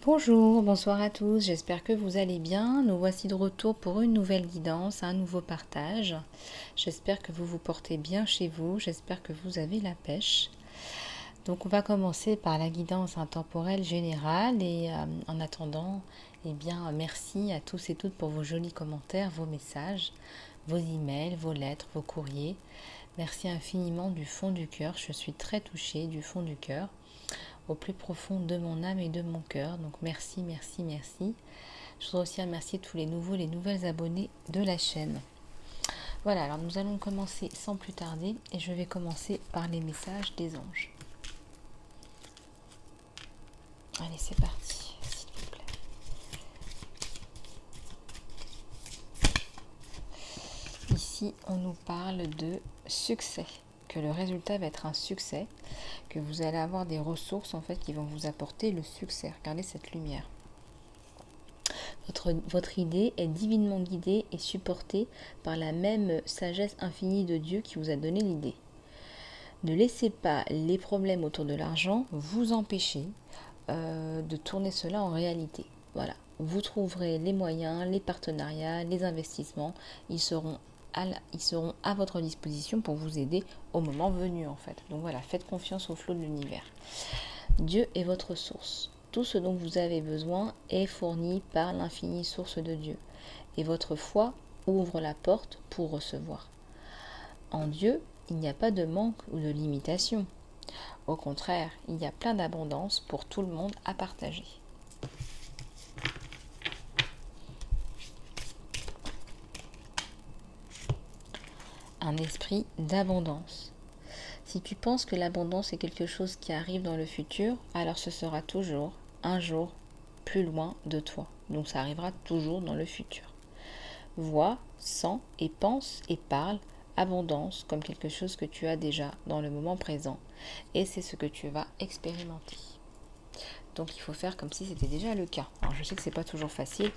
Bonjour, bonsoir à tous, j'espère que vous allez bien. Nous voici de retour pour une nouvelle guidance, un nouveau partage. J'espère que vous vous portez bien chez vous, j'espère que vous avez la pêche. Donc on va commencer par la guidance intemporelle générale et en attendant, merci à tous et toutes pour vos jolis commentaires, vos messages, vos emails, vos lettres, vos courriers. Merci infiniment du fond du cœur, je suis très touchée du fond du cœur, au plus profond de mon âme et de mon cœur. Donc merci, merci, merci. Je voudrais aussi remercier tous les nouveaux, les nouvelles abonnés de la chaîne. Voilà, alors nous allons commencer sans plus tarder et je vais commencer par les messages des anges. Allez, c'est parti, s'il vous plaît. Ici, on nous parle de succès, que le résultat va être un succès, que vous allez avoir des ressources en fait qui vont vous apporter le succès. Regardez cette lumière. Votre idée est divinement guidée et supportée par la même sagesse infinie de Dieu qui vous a donné l'idée. Ne laissez pas les problèmes autour de l'argent vous empêcher de tourner cela en réalité. Voilà, vous trouverez les moyens, les partenariats, les investissements, ils seront à votre disposition pour vous aider au moment venu en fait. Donc voilà, faites confiance au flot de l'univers. Dieu est votre source. Tout ce dont vous avez besoin est fourni par l'infinie source de Dieu. Et votre foi ouvre la porte pour recevoir. En Dieu, il n'y a pas de manque ou de limitation. Au contraire, il y a plein d'abondance pour tout le monde à partager. Un esprit d'abondance. Si tu penses que l'abondance est quelque chose qui arrive dans le futur, alors ce sera toujours, un jour, plus loin de toi. Donc ça arrivera toujours dans le futur. Vois, sens et pense et parle abondance comme quelque chose que tu as déjà dans le moment présent. Et c'est ce que tu vas expérimenter. Donc il faut faire comme si c'était déjà le cas. Alors je sais que c'est pas toujours facile,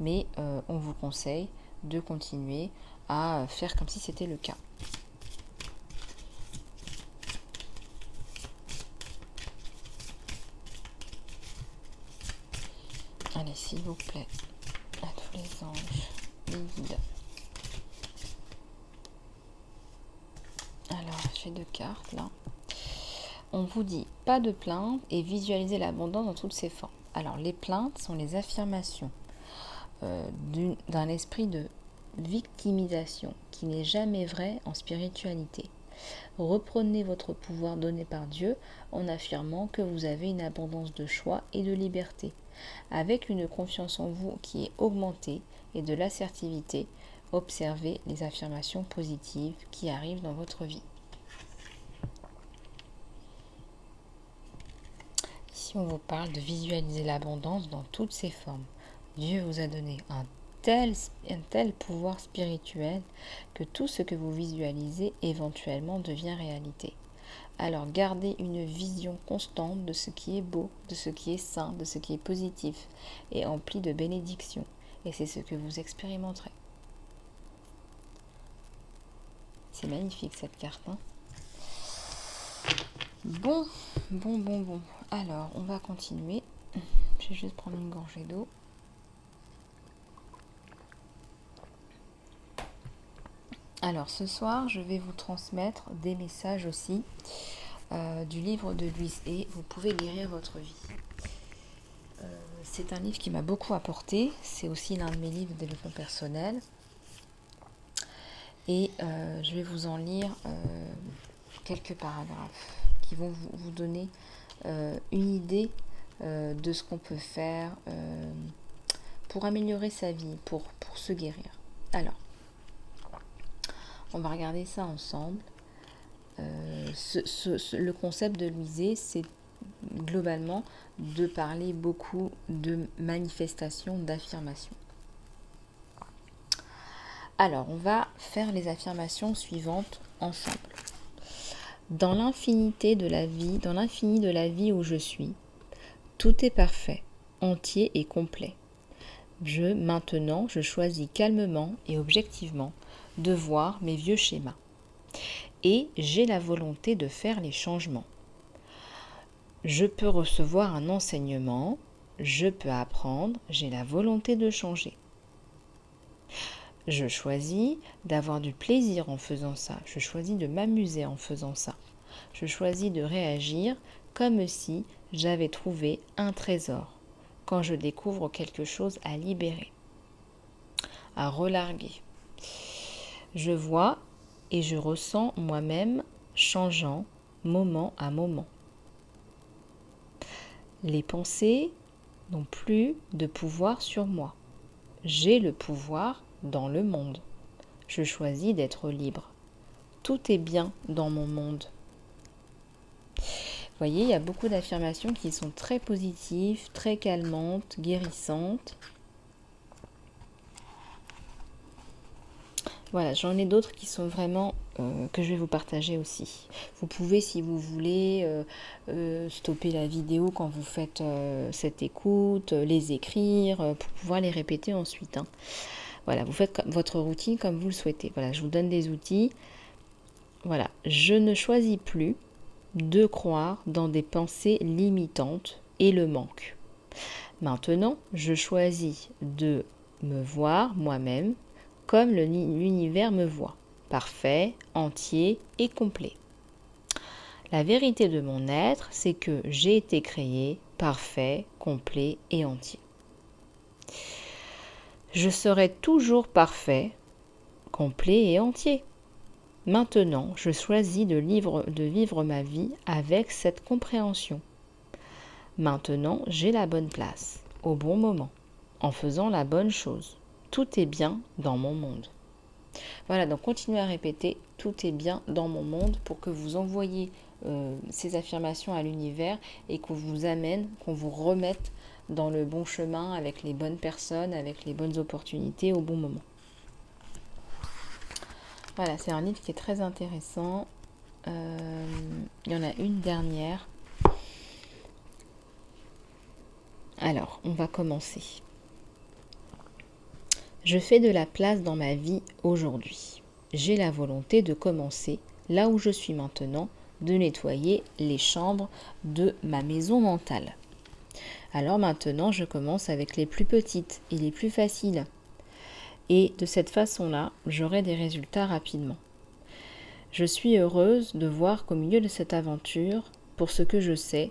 mais on vous conseille de continuer à faire comme si c'était le cas. Allez, s'il vous plaît, à tous les anges, les guides. Alors, j'ai 2 cartes là. On vous dit pas de plainte et visualisez l'abondance dans toutes ses formes. Alors, les plaintes sont les affirmations d'un esprit de victimisation qui n'est jamais vrai en spiritualité. Reprenez votre pouvoir donné par Dieu en affirmant que vous avez une abondance de choix et de liberté. Avec une confiance en vous qui est augmentée et de l'assertivité, observez les affirmations positives qui arrivent dans votre vie. Ici, on vous parle de visualiser l'abondance dans toutes ses formes. Dieu vous a donné un tel pouvoir spirituel que tout ce que vous visualisez éventuellement devient réalité. Alors gardez une vision constante de ce qui est beau, de ce qui est sain, de ce qui est positif et empli de bénédictions. Et c'est ce que vous expérimenterez. C'est magnifique cette carte, hein ? Bon. Alors, on va continuer. Je vais juste prendre une gorgée d'eau. Alors, ce soir, je vais vous transmettre des messages aussi du livre de Louise Hay. Vous pouvez guérir votre vie. C'est un livre qui m'a beaucoup apporté. C'est aussi l'un de mes livres de développement personnel. Et je vais vous en lire quelques paragraphes qui vont vous donner une idée de ce qu'on peut faire pour améliorer sa vie, pour se guérir. Alors, on va regarder ça ensemble. Le concept de Louise Hay, c'est globalement de parler beaucoup de manifestations, d'affirmations. Alors, on va faire les affirmations suivantes ensemble. Dans l'infinité de la vie, dans l'infini de la vie où je suis, tout est parfait, entier et complet. Maintenant, je choisis calmement et objectivement de voir mes vieux schémas. Et j'ai la volonté de faire les changements. Je peux recevoir un enseignement je peux apprendre, j'ai la volonté de changer. Je choisis d'avoir du plaisir en faisant ça. Je choisis de m'amuser en faisant ça. Je choisis de réagir comme si j'avais trouvé un trésor quand je découvre quelque chose à libérer, à relarguer. Je vois et je ressens moi-même changeant moment à moment. Les pensées n'ont plus de pouvoir sur moi. J'ai le pouvoir dans le monde. Je choisis d'être libre. Tout est bien dans mon monde. Vous voyez, il y a beaucoup d'affirmations qui sont très positives, très calmantes, guérissantes. Voilà, j'en ai d'autres qui sont vraiment que je vais vous partager aussi. Vous pouvez, si vous voulez, stopper la vidéo quand vous faites cette écoute, les écrire pour pouvoir les répéter ensuite. Hein. Voilà, vous faites votre routine comme vous le souhaitez. Voilà, je vous donne des outils. Voilà, je ne choisis plus de croire dans des pensées limitantes et le manque. Maintenant, je choisis de me voir moi-même comme l'univers me voit, parfait, entier et complet. La vérité de mon être, c'est que j'ai été créé parfait, complet et entier. Je serai toujours parfait, complet et entier. Maintenant, je choisis de vivre ma vie avec cette compréhension. Maintenant, j'ai la bonne place, au bon moment, en faisant la bonne chose. Tout est bien dans mon monde. Voilà, donc continuez à répéter « tout est bien dans mon monde » pour que vous envoyiez ces affirmations à l'univers et qu'on vous amène, qu'on vous remette dans le bon chemin avec les bonnes personnes, avec les bonnes opportunités au bon moment. Voilà, c'est un livre qui est très intéressant. Il y en a une dernière. Alors, on va commencer. Je fais de la place dans ma vie aujourd'hui. J'ai la volonté de commencer, là où je suis maintenant, de nettoyer les chambres de ma maison mentale. Alors maintenant, je commence avec les plus petites et les plus faciles. Et de cette façon-là, j'aurai des résultats rapidement. Je suis heureuse de voir qu'au milieu de cette aventure, pour ce que je sais,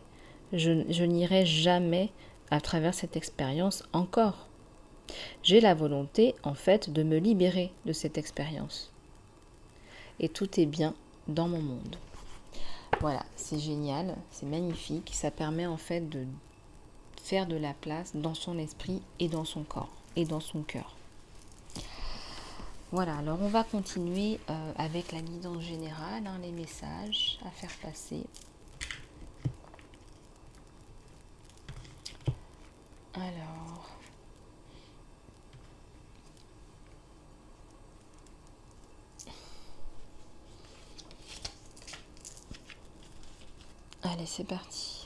je n'irai jamais à travers cette expérience encore. J'ai la volonté, en fait, de me libérer de cette expérience. Et tout est bien dans mon monde. Voilà, c'est génial, c'est magnifique. Ça permet en fait de faire de la place dans son esprit et dans son corps et dans son cœur. Voilà, alors on va continuer avec la guidance générale, les messages à faire passer. Alors, allez, c'est parti.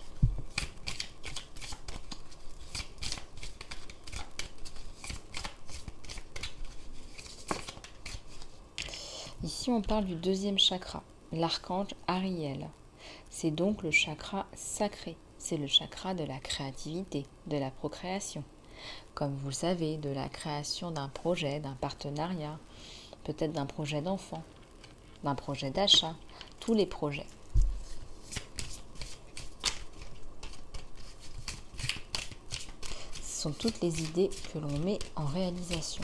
Ici, on parle du deuxième chakra, l'archange Ariel. C'est donc le chakra sacré. C'est le chakra de la créativité, de la procréation. Comme vous le savez, de la création d'un projet, d'un partenariat, peut-être d'un projet d'enfant, d'un projet d'achat, tous les projets. Ce sont toutes les idées que l'on met en réalisation.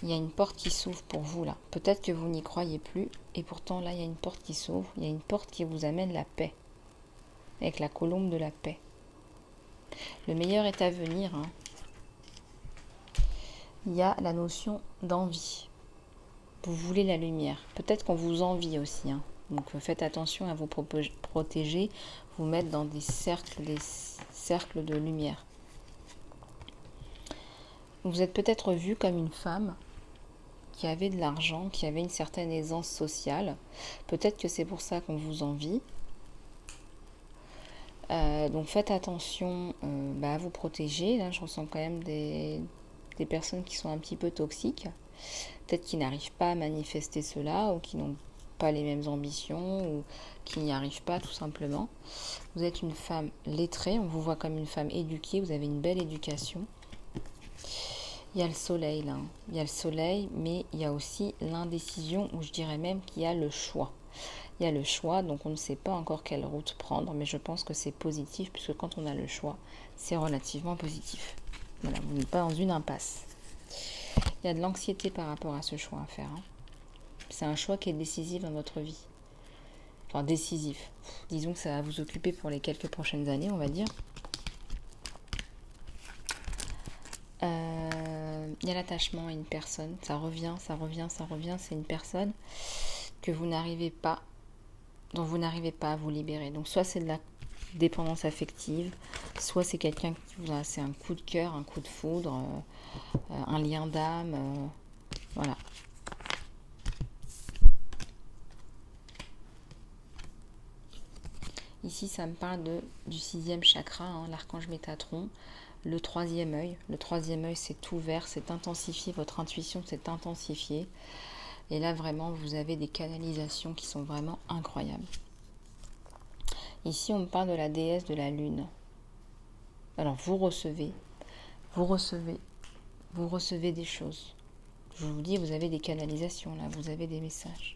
Il y a une porte qui s'ouvre pour vous là. Peut-être que vous n'y croyez plus et pourtant là il y a une porte qui s'ouvre. Il y a une porte qui vous amène la paix. Avec la colombe de la paix. Le meilleur est à venir. Il y a la notion d'envie. Vous voulez la lumière. Peut-être qu'on vous envie aussi. Donc faites attention à vous protéger, vous mettre dans des cercles de lumière. Vous êtes peut-être vu comme une femme qui avait de l'argent, qui avait une certaine aisance sociale. Peut-être que c'est pour ça qu'on vous envie. Donc faites attention à vous protéger. Là, je ressens quand même des personnes qui sont un petit peu toxiques. Peut-être qu'ils n'arrivent pas à manifester cela ou qui n'ont pas les mêmes ambitions ou qui n'y arrivent pas tout simplement. Vous êtes une femme lettrée, on vous voit comme une femme éduquée, vous avez une belle éducation. Il y a le soleil là, il y a le soleil, mais il y a aussi l'indécision, ou je dirais même qu'il y a le choix. Il y a le choix, donc on ne sait pas encore quelle route prendre, mais je pense que c'est positif, puisque quand on a le choix, c'est relativement positif. Voilà, vous n'êtes pas dans une impasse. Il y a de l'anxiété par rapport à ce choix à faire. C'est un choix qui est décisif dans votre vie. Enfin, décisif. Disons que ça va vous occuper pour les quelques prochaines années, on va dire. Il y a l'attachement à une personne. Ça revient, ça revient, ça revient. C'est une personne que vous n'arrivez pas, dont vous n'arrivez pas à vous libérer. Donc, soit c'est de la dépendance affective, soit c'est quelqu'un qui vous a, c'est un coup de cœur, un coup de foudre, un lien d'âme. Voilà. Ici, ça me parle du 6e chakra, l'archange Métatron, le 3e œil. Le 3e œil, c'est ouvert, c'est intensifié, votre intuition s'est intensifiée. Et là, vraiment, vous avez des canalisations qui sont vraiment incroyables. Ici, on me parle de la déesse de la lune. Alors, vous recevez des choses. Je vous dis, vous avez des canalisations, là, vous avez des messages.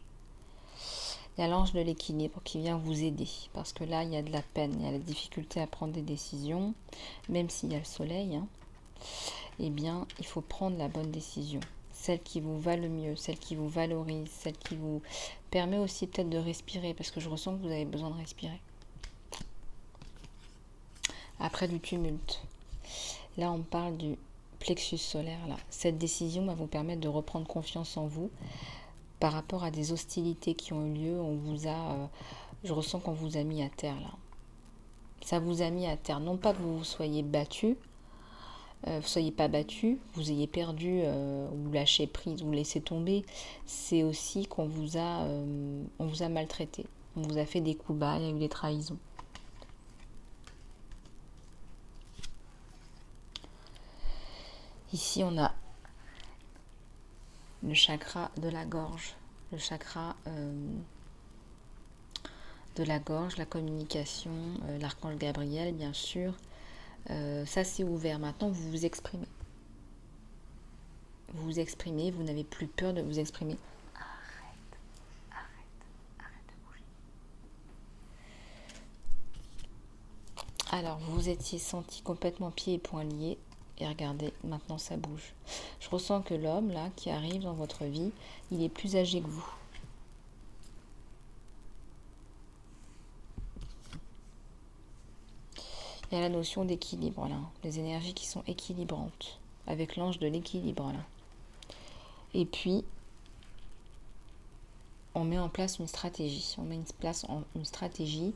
Il y a l'ange de l'équilibre qui vient vous aider, parce que là, il y a de la peine, il y a la difficulté à prendre des décisions, même s'il y a le soleil, eh bien, il faut prendre la bonne décision, celle qui vous va le mieux, celle qui vous valorise, celle qui vous permet aussi peut-être de respirer, parce que je ressens que vous avez besoin de respirer. Après du tumulte, là, on parle du plexus solaire, là. Cette décision va vous permettre de reprendre confiance en vous, par rapport à des hostilités qui ont eu lieu, on vous a, je ressens qu'on vous a mis à terre là. Ça vous a mis à terre. Non pas que vous vous soyez battu, vous soyez pas battu, vous ayez perdu ou lâché prise ou laissé tomber. C'est aussi qu'on vous a, on vous a maltraité. On vous a fait des coups bas, il y a eu des trahisons. Ici, on a le chakra de la gorge. Le chakra de la gorge, la communication, l'archange Gabriel, bien sûr. Ça, c'est ouvert. Maintenant, vous vous exprimez. Vous vous exprimez, vous n'avez plus peur de vous exprimer. Arrête de bouger. Alors, vous vous étiez senti complètement pieds et poings liés. Et regardez, maintenant ça bouge. Je ressens que l'homme, là, qui arrive dans votre vie, il est plus âgé que vous. Il y a la notion d'équilibre, là. Les énergies qui sont équilibrantes. Avec l'ange de l'équilibre, là. Et puis, on met en place une stratégie. On met une stratégie.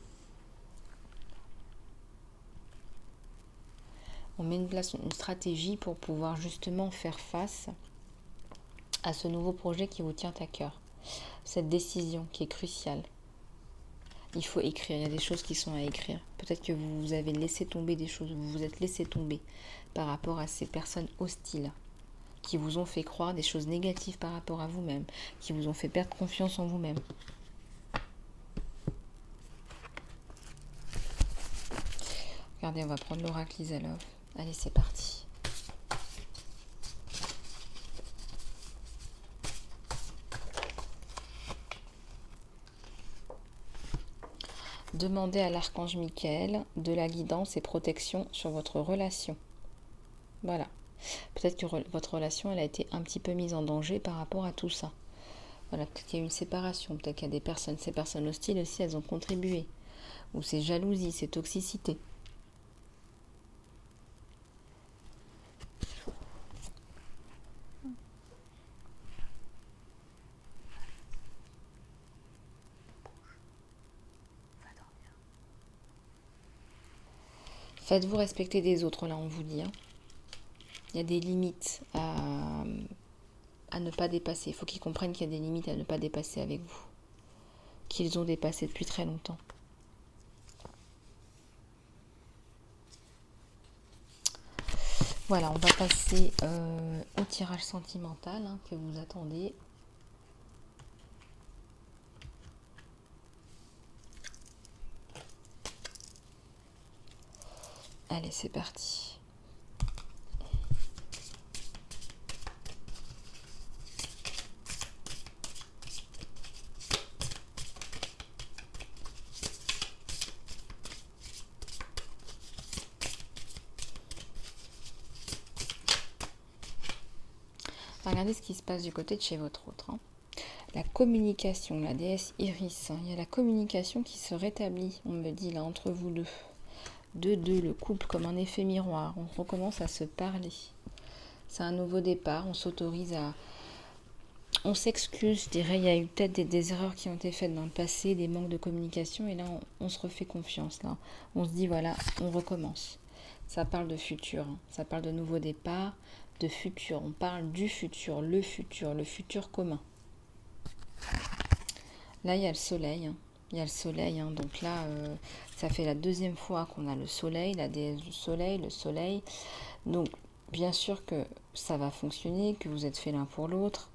On met en place une stratégie pour pouvoir justement faire face à ce nouveau projet qui vous tient à cœur. Cette décision qui est cruciale. Il faut écrire, il y a des choses qui sont à écrire. Peut-être que vous avez laissé tomber des choses, vous vous êtes laissé tomber par rapport à ces personnes hostiles qui vous ont fait croire des choses négatives par rapport à vous-même, qui vous ont fait perdre confiance en vous-même. Regardez, on va prendre l'oracle Isalov. Allez, c'est parti. Demandez à l'archange Michael de la guidance et protection sur votre relation. Voilà. Peut-être que votre relation, elle a été un petit peu mise en danger par rapport à tout ça. Voilà, peut-être qu'il y a eu une séparation, peut-être qu'il y a des personnes, ces personnes hostiles aussi, elles ont contribué. Ou ces jalousies, ces toxicités. Faites-vous respecter des autres, là on vous dit. Il y a des limites à ne pas dépasser. Il faut qu'ils comprennent qu'il y a des limites à ne pas dépasser avec vous. Qu'ils ont dépassé depuis très longtemps. Voilà, on va passer au tirage sentimental que vous attendez. Allez, c'est parti. Regardez ce qui se passe du côté de chez votre autre. La communication, la déesse Iris, il y a la communication qui se rétablit, on me dit là, entre vous deux. Deux, le couple comme un effet miroir, on recommence à se parler. C'est un nouveau départ, on s'autorise à... On s'excuse, je dirais, il y a eu peut-être des erreurs qui ont été faites dans le passé, des manques de communication, et là on se refait confiance. Là. On se dit voilà, on recommence. Ça parle de futur, ça parle de nouveau départ, de futur. On parle du futur, le futur commun. Là, il y a le soleil. Il y a le soleil. Donc là, ça fait la deuxième fois qu'on a le soleil, la déesse du soleil, le soleil. Donc, bien sûr que ça va fonctionner, que vous êtes fait l'un pour l'autre.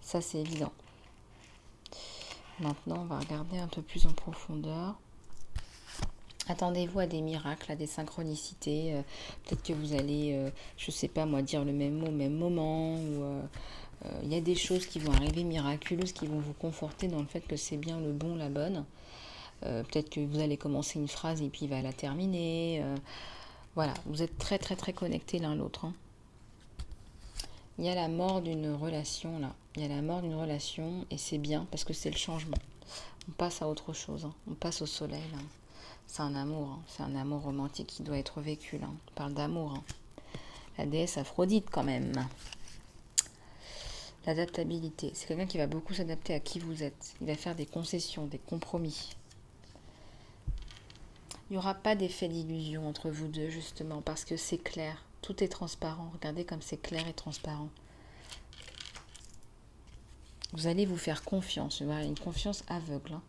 Ça, c'est évident. Maintenant, on va regarder un peu plus en profondeur. Attendez-vous à des miracles, à des synchronicités. Peut-être que vous allez, je sais pas moi, dire le même mot au même moment. Ou il y a des choses qui vont arriver miraculeuses, qui vont vous conforter dans le fait que c'est bien le bon, la bonne. Peut-être que vous allez commencer une phrase et puis il va la terminer. Voilà, vous êtes très très très connectés l'un l'autre. Il y a la mort d'une relation là. Il y a la mort d'une relation et c'est bien parce que c'est le changement. On passe à autre chose. On passe au soleil là. C'est un amour. C'est un amour romantique qui doit être vécu là. On parle d'amour. La déesse Aphrodite quand même. L'adaptabilité. C'est quelqu'un qui va beaucoup s'adapter à qui vous êtes. Il va faire des concessions, des compromis. Il n'y aura pas d'effet d'illusion entre vous deux, justement, parce que c'est clair. Tout est transparent. Regardez comme c'est clair et transparent. Vous allez vous faire confiance. Voilà, une confiance aveugle.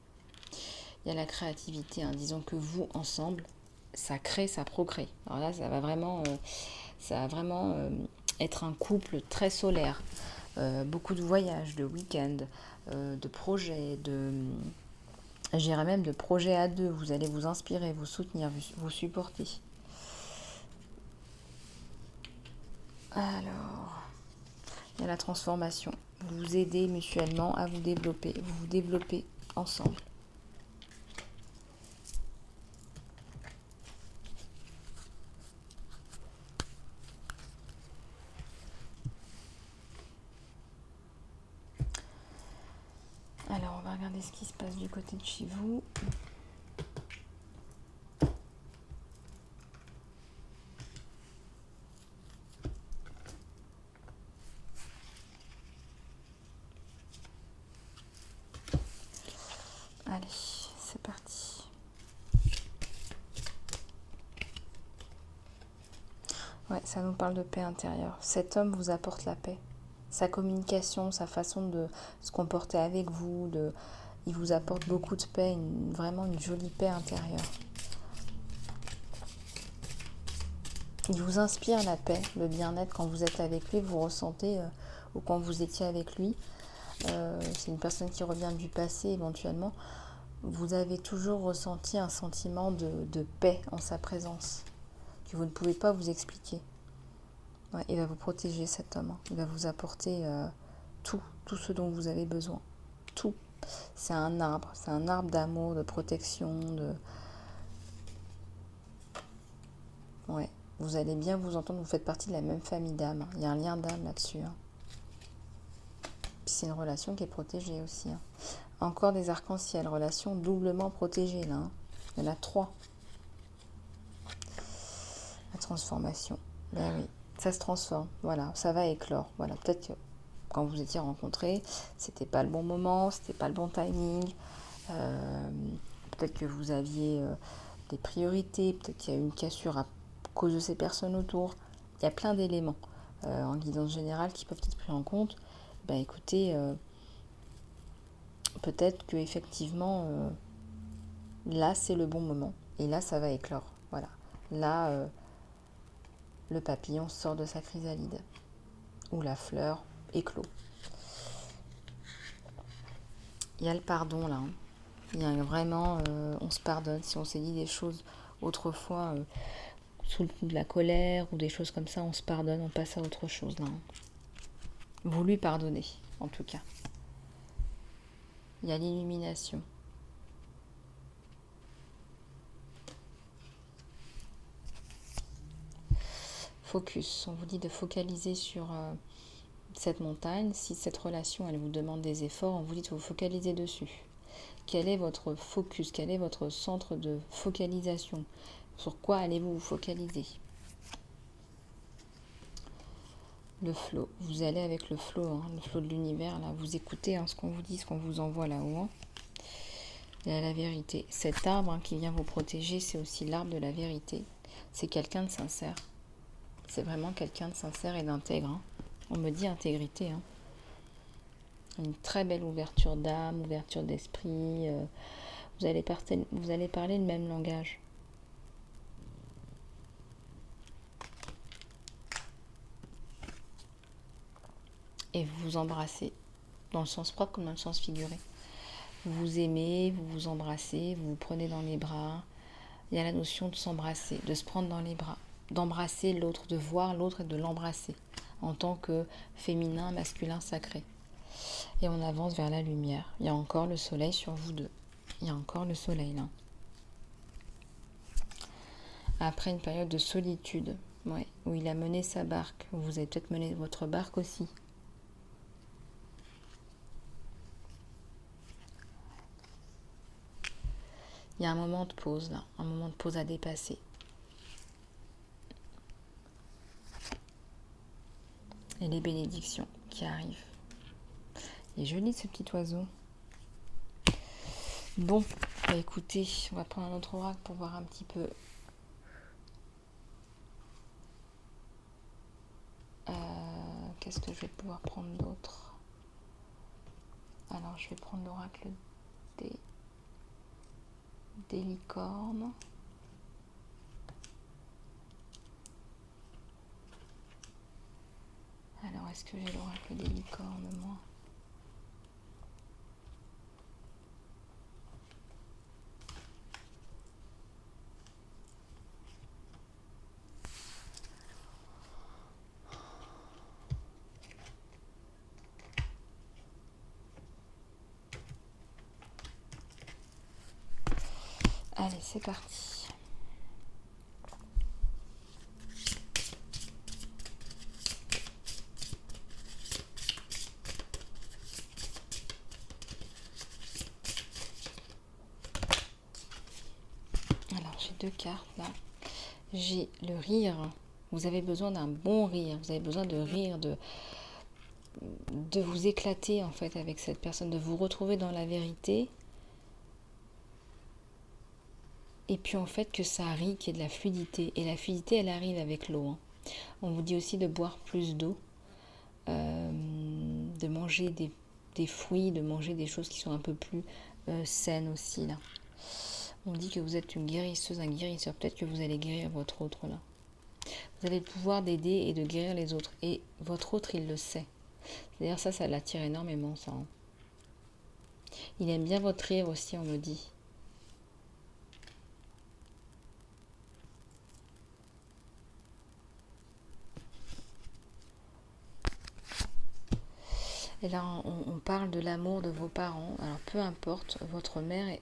Il y a la créativité. Disons que vous, ensemble, ça crée, ça procrée. Alors là, ça va vraiment être un couple très solaire. Beaucoup de voyages, de week-ends, de projets, j'irais même de projets à deux. Vous allez vous inspirer, vous soutenir, vous supporter. Alors, il y a la transformation. Vous vous aidez mutuellement à vous développer. Vous vous développez ensemble. Alors, on va regarder ce qui se passe du côté de chez vous. Allez, c'est parti. Ouais, ça nous parle de paix intérieure. Cet homme vous apporte la paix. Sa communication, sa façon de se comporter avec vous, il vous apporte beaucoup de paix, vraiment une jolie paix intérieure. Il vous inspire la paix, le bien-être quand vous êtes avec lui, vous ressentez, ou quand vous étiez avec lui. C'est une personne qui revient du passé éventuellement. Vous avez toujours ressenti un sentiment de paix en sa présence, que vous ne pouvez pas vous expliquer. Ouais, il va vous protéger, cet homme. Il va vous apporter tout ce dont vous avez besoin. Tout. C'est un arbre d'amour, de protection, Ouais, vous allez bien vous entendre, vous faites partie de la même famille d'âmes. Il y a un lien d'âme là-dessus. Puis c'est une relation qui est protégée aussi. Encore des arcs-en-ciel, relation doublement protégée là. Il y en a 3. La transformation. Ben oui, ça se transforme. Voilà, ça va éclore. Voilà, peut-être que quand vous étiez rencontrés, c'était pas le bon moment, c'était pas le bon timing. Peut-être que vous aviez des priorités, peut-être qu'il y a eu une cassure à cause de ces personnes autour. Il y a plein d'éléments en guidance générale qui peuvent être pris en compte. Ben écoutez, peut-être que effectivement là c'est le bon moment et là ça va éclore. Voilà, là le papillon sort de sa chrysalide ou la fleur éclot. Il y a le pardon là. Il y a vraiment, on se pardonne si on s'est dit des choses autrefois sous le coup de la colère ou des choses comme ça, on se pardonne, on passe à autre chose là. Vous lui pardonnez, en tout cas. Il y a l'illumination. Focus, on vous dit de focaliser sur cette montagne. Si cette relation, elle vous demande des efforts, on vous dit de vous focaliser dessus. Quel est votre focus? Quel est votre centre de focalisation? Sur quoi allez-vous vous focaliser? Le flow, vous allez avec le flow de l'univers, là, vous écoutez ce qu'on vous dit, ce qu'on vous envoie là-haut. Il y a la vérité. Cet arbre qui vient vous protéger, c'est aussi l'arbre de la vérité. C'est quelqu'un de sincère. C'est vraiment quelqu'un de sincère et d'intègre. On me dit intégrité. Une très belle ouverture d'âme, ouverture d'esprit. Vous allez parler le même langage. Et vous vous embrassez, dans le sens propre comme dans le sens figuré. Vous vous aimez, vous vous embrassez, vous vous prenez dans les bras. Il y a la notion de s'embrasser, de se prendre dans les bras, d'embrasser l'autre, de voir l'autre et de l'embrasser en tant que féminin, masculin, sacré. Et on avance vers la lumière. Il y a encore le soleil sur vous deux. Il y a encore le soleil là. Après une période de solitude, où il a mené sa barque, où vous avez peut-être mené votre barque aussi. Il y a un moment de pause là, un moment de pause à dépasser. Et les bénédictions qui arrivent. Il est joli ce petit oiseau. Bon, écoutez, on va prendre un autre oracle pour voir un petit peu. Qu'est-ce que je vais pouvoir prendre d'autre? Alors, je vais prendre l'oracle des licornes. Alors, est-ce que j'ai l'oracle des licornes, moi? Allez, c'est parti. Alors, j'ai deux cartes là. J'ai le rire. Vous avez besoin d'un bon rire. Vous avez besoin de rire, de vous éclater en fait avec cette personne, de vous retrouver dans la vérité. Et puis en fait que ça rit, qu'il y ait de la fluidité. Et la fluidité, elle arrive avec l'eau. On vous dit aussi de boire plus d'eau, de manger des fruits, de manger des choses qui sont un peu plus saines aussi là. On dit que vous êtes une guérisseuse, un guérisseur. Peut-être que vous allez guérir votre autre là. Vous avez le pouvoir d'aider et de guérir les autres. Et votre autre, il le sait. D'ailleurs, ça l'attire énormément, ça. Il aime bien votre rire aussi, on me dit. Et là, on parle de l'amour de vos parents. Alors, peu importe, votre mère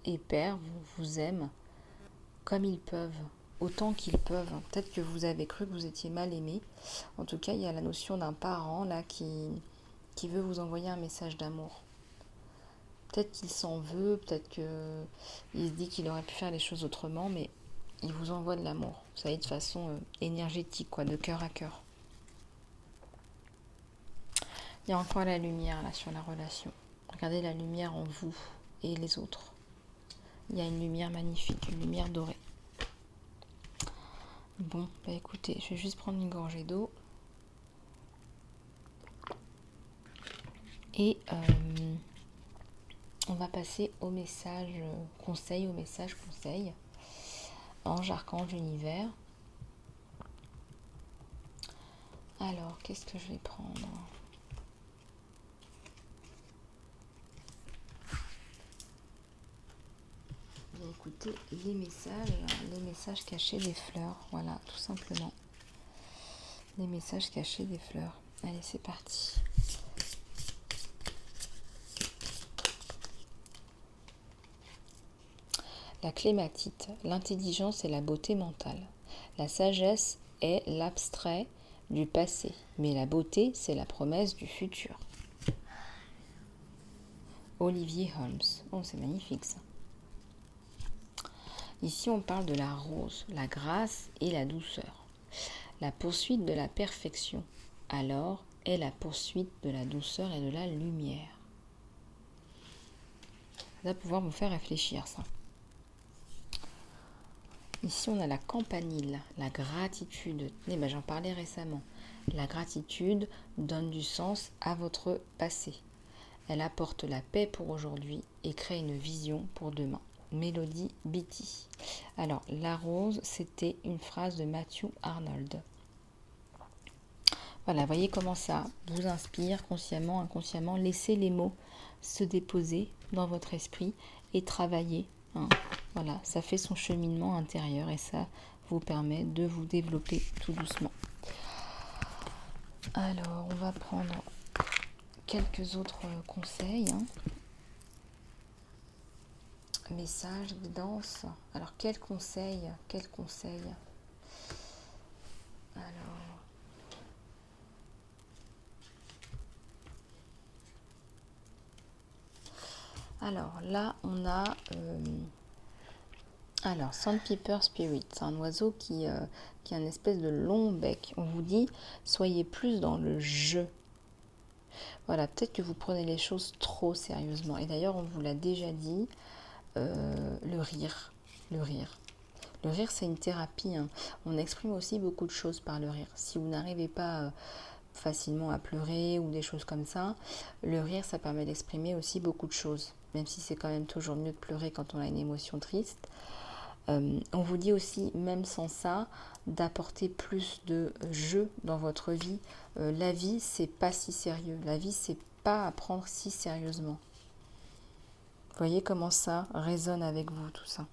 et père vous aiment comme ils peuvent, autant qu'ils peuvent. Peut-être que vous avez cru que vous étiez mal aimé. En tout cas, il y a la notion d'un parent là qui veut vous envoyer un message d'amour. Peut-être qu'il s'en veut, peut-être qu'il se dit qu'il aurait pu faire les choses autrement, mais il vous envoie de l'amour. Vous savez, de façon énergétique, de cœur à cœur. Il y a encore la lumière là sur la relation. Regardez la lumière en vous et les autres. Il y a une lumière magnifique, une lumière dorée. Bon, écoutez, je vais juste prendre une gorgée d'eau. Et on va passer au message conseil, Ange, archange, univers. Alors, qu'est-ce que je vais prendre ? écouter les messages cachés des fleurs. Voilà, tout simplement. Les messages cachés des fleurs. Allez, c'est parti. La clématite, l'intelligence et la beauté mentale. La sagesse est l'abstrait du passé, mais la beauté, c'est la promesse du futur. Olivier Holmes. Oh, c'est magnifique ça. Ici, on parle de la rose, la grâce et la douceur. La poursuite de la perfection, alors, est la poursuite de la douceur et de la lumière. Ça va pouvoir vous faire réfléchir, ça. Ici, on a la campanile, la gratitude. J'en parlais récemment. La gratitude donne du sens à votre passé. Elle apporte la paix pour aujourd'hui et crée une vision pour demain. Mélodie Beatty. Alors, la rose, c'était une phrase de Matthew Arnold. Voilà, voyez comment ça vous inspire consciemment, inconsciemment. Laissez les mots se déposer dans votre esprit et travailler. Voilà, ça fait son cheminement intérieur et ça vous permet de vous développer tout doucement. Alors, on va prendre quelques autres conseils. Message, guidance. Alors, quel conseil? Alors là, on a Sandpiper Spirit. C'est un oiseau qui a une espèce de long bec. On vous dit, soyez plus dans le jeu. Voilà, peut-être que vous prenez les choses trop sérieusement. Et d'ailleurs, on vous l'a déjà dit, le rire. Le rire, c'est une thérapie. On exprime aussi beaucoup de choses par le rire. Si vous n'arrivez pas facilement à pleurer ou des choses comme ça, le rire, ça permet d'exprimer aussi beaucoup de choses. Même si c'est quand même toujours mieux de pleurer quand on a une émotion triste. On vous dit aussi, même sans ça, d'apporter plus de jeu dans votre vie. La vie, c'est pas si sérieux. La vie, c'est pas à prendre si sérieusement. Vous voyez comment ça résonne avec vous, tout ça.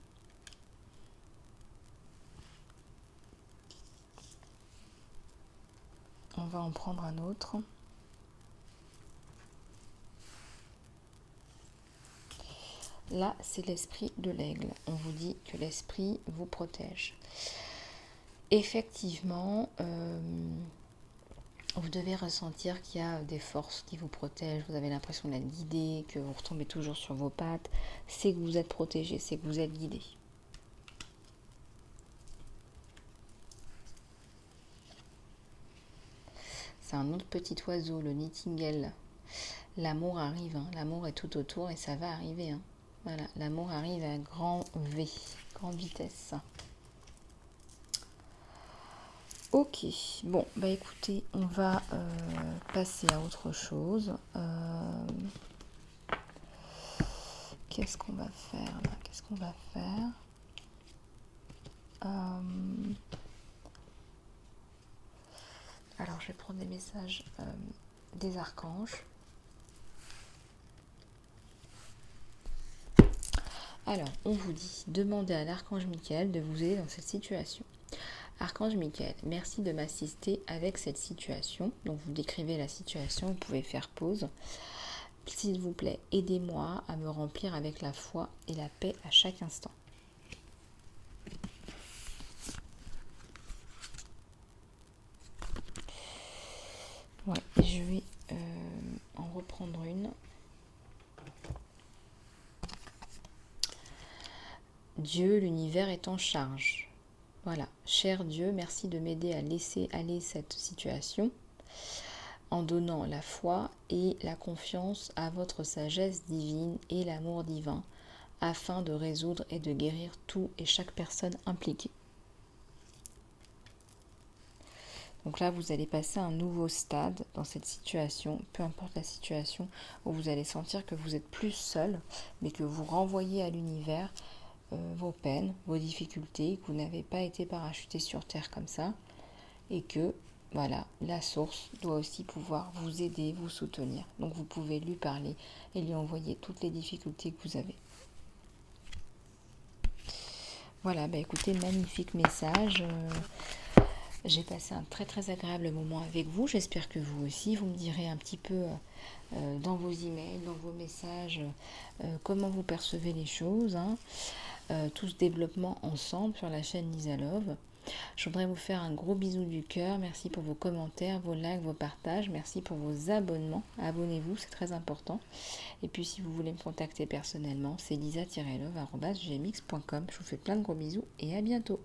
On va en prendre un autre. Là, c'est l'esprit de l'aigle. On vous dit que l'esprit vous protège. Effectivement, vous devez ressentir qu'il y a des forces qui vous protègent. Vous avez l'impression d'être guidé, que vous retombez toujours sur vos pattes. C'est que vous êtes protégé, c'est que vous êtes guidé. C'est un autre petit oiseau, le nightingale. L'amour arrive, l'amour est tout autour et ça va arriver. Voilà, l'amour arrive à grand V, grande vitesse. Ok, bon, écoutez, on va passer à autre chose. Qu'est-ce qu'on va faire là? Alors, je vais prendre des messages des archanges. Alors, on vous dit, demandez à l'archange Michael de vous aider dans cette situation. Archange Michael, merci de m'assister avec cette situation. Donc, vous décrivez la situation, vous pouvez faire pause. S'il vous plaît, aidez-moi à me remplir avec la foi et la paix à chaque instant. Ouais, je vais en reprendre une. Dieu, l'univers est en charge. Voilà, cher Dieu, merci de m'aider à laisser aller cette situation en donnant la foi et la confiance à votre sagesse divine et l'amour divin afin de résoudre et de guérir tout et chaque personne impliquée. Donc là, vous allez passer à un nouveau stade dans cette situation, peu importe la situation, où vous allez sentir que vous êtes plus seul, mais que vous renvoyez à l'univers vos peines, vos difficultés, que vous n'avez pas été parachuté sur Terre comme ça, et que, voilà, la source doit aussi pouvoir vous aider, vous soutenir. Donc vous pouvez lui parler et lui envoyer toutes les difficultés que vous avez. Voilà, écoutez, magnifique message. J'ai passé un très très agréable moment avec vous. J'espère que vous aussi. Vous me direz un petit peu dans vos emails, dans vos messages, comment vous percevez les choses. Tout ce développement ensemble sur la chaîne Lisa Love. Je voudrais vous faire un gros bisou du cœur. Merci pour vos commentaires, vos likes, vos partages. Merci pour vos abonnements. Abonnez-vous, c'est très important. Et puis si vous voulez me contacter personnellement, c'est lisa-love@gmx.com. Je vous fais plein de gros bisous et à bientôt.